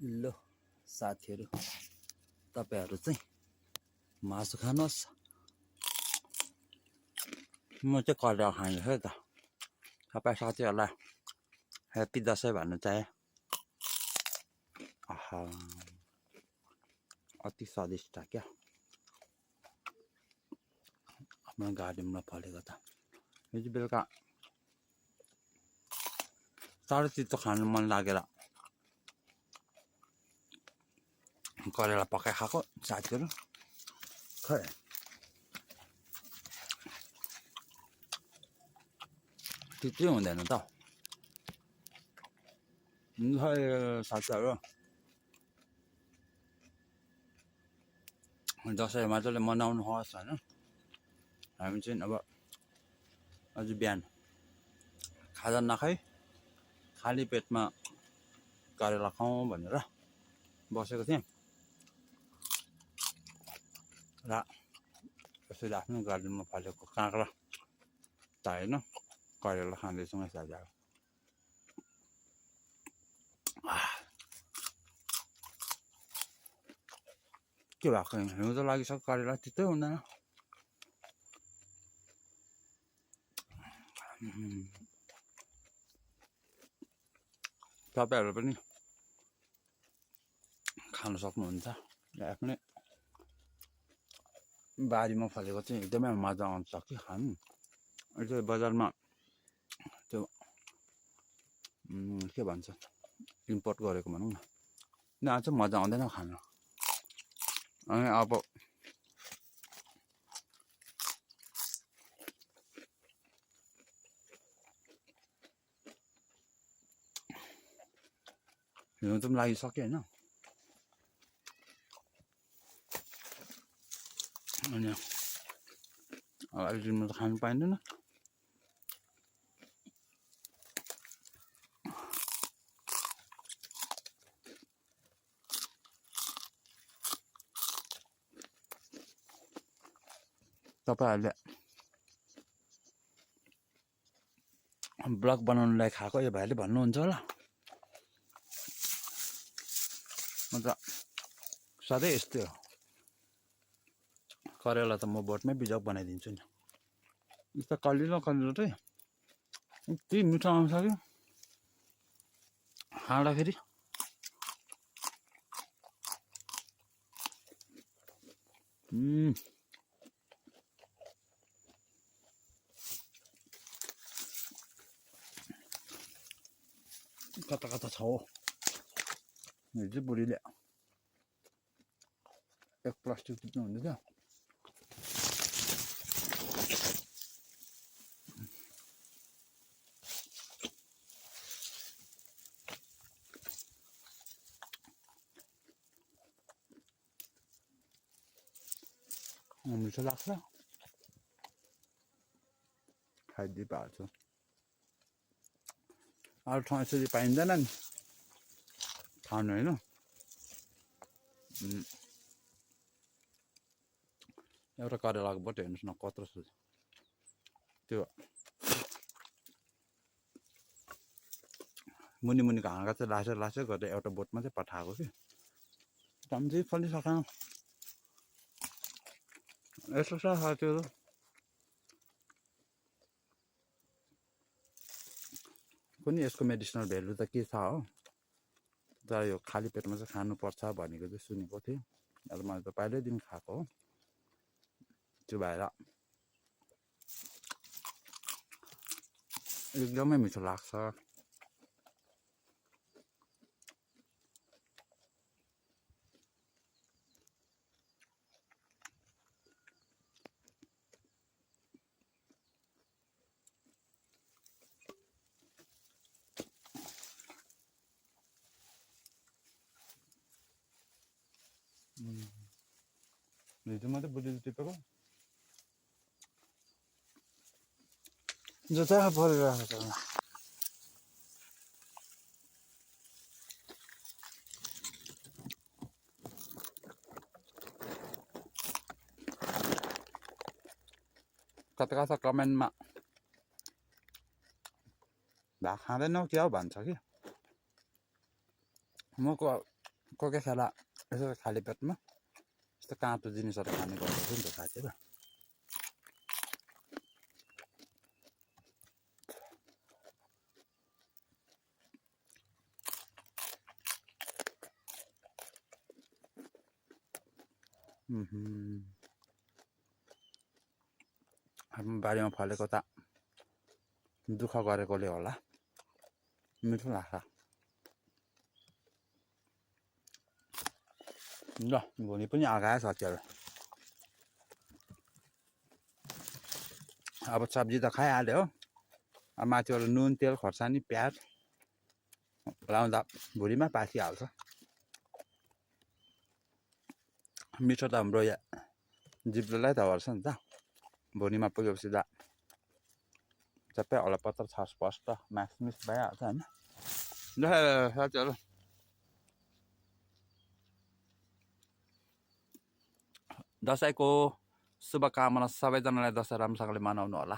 ल साथीहरु तपाईहरु चाहिँ मासु खानुहोस् म चाहिँ करेला खान्छु त तपाई साथीहरुलाई ह्यापी दशैं भन्न चाहे आहा अति स्वादिष्ट क्या आफ्नो गार्डनमा फलेको त यो चाहिँ बेलुका साह्रै चित्तो खानु मन लागेर करेला पकाइ खाएको साथीहरु खै त्यति हुँदैन त साथीहरु दशैं मजाले मनाउनु होस् हैन हामी चाहिँ अब आज बिहान खाजा नखाई खाली पेटमा करेला खाउँ भनेर बसेको थिएँ र यसरी आफ्नो गार्डनमा फलेको काँक्रा त हैन करेला खाँदैछु म साथीहरु के भएको हिउँ त लागिसक्यो करेला त्यतै हुँदैन तपाईहरु पनि खान सक्नुहुन्छ आफ्नै बारीमा फलेको चाहिँ एकदमै मजा आउँछ कि खानु अहिले बजारमा त्यो के भन्छ इम्पोर्ट गरेको भनौँ न चाहिँ मजा आउँदैन खान अनि अब हिउँ त लागिसक्यो हैन अनि अहिले दिनमा त खानु पाइँदैन तपाईहरुले ब्लग बनाउनलाई खाएको यो भाइले भन्नुहुन्छ होला म त सधैँ यस्तै हो करेला त म बोटमै बिजक बनाइदिन्छु नि यस्तो कलिलो कलिलो चाहिँ यति मिठो आउँछ कि खाँदाखेरि कता कता छ हो हिजो बुढीले एक प्लास्टिक टिप्नु हुँदैछ मिठो लाग्छ खाइदिइ पाल्छु अरू ठाउँ यसरी पाइँदैन नि खानु होइन एउटा करेलाको बोट हेर्नुहोस् न कत्रो छ त्यो मुनि मुनिको हाँगा चाहिँ लासै लासै गरेर एउटा बोटमा चाहिँ पठाएको कि टम्ची फलिसक्यो यस्तो छ साथीहरु कुनै यसको मेडिसिनल भ्यालु त के छ हो तर यो खाली पेटमा चाहिँ खानुपर्छ भनेको चाहिँ सुनेको थिएँ अब मैले त पहिल्यैदेखि खाएको हो त्यो भएर एकदमै मिठो लाग्छ हिजो मात्रै बुढीले टिपेको जो चाहिँ परिरहेको छ कता कता कमेन्टमा भात खाँदैनौ क्या भन्छ कि म कोही कोही खेला यसो खाली पेटमा यस्तो काँचो जिनिसहरू खाने गर्दछ नि त साथीहरू हाम्रो बारीमा फलेको त दुःख गरेकोले होला मिठो लाग्छ ल भुँडी पनि आगायो साथीहरू अब सब्जी त खाइहाल्यो अब माथिबाट नुन तेल खोर्सानी प्याज लाउँदा भुँडीमा पाकिहाल्छ मिठो त हाम्रो यहाँ जिब्रोलाई त गर्छ नि त भुँडीमा पुगेपछि त सबै हलपत्र छसपस्ट मासमिस भइहाल्छ होइन ल साथीहरू दसैँको शुभकामना सबैजनालाई दसैँ राम्रोसँगले मनाउनु होला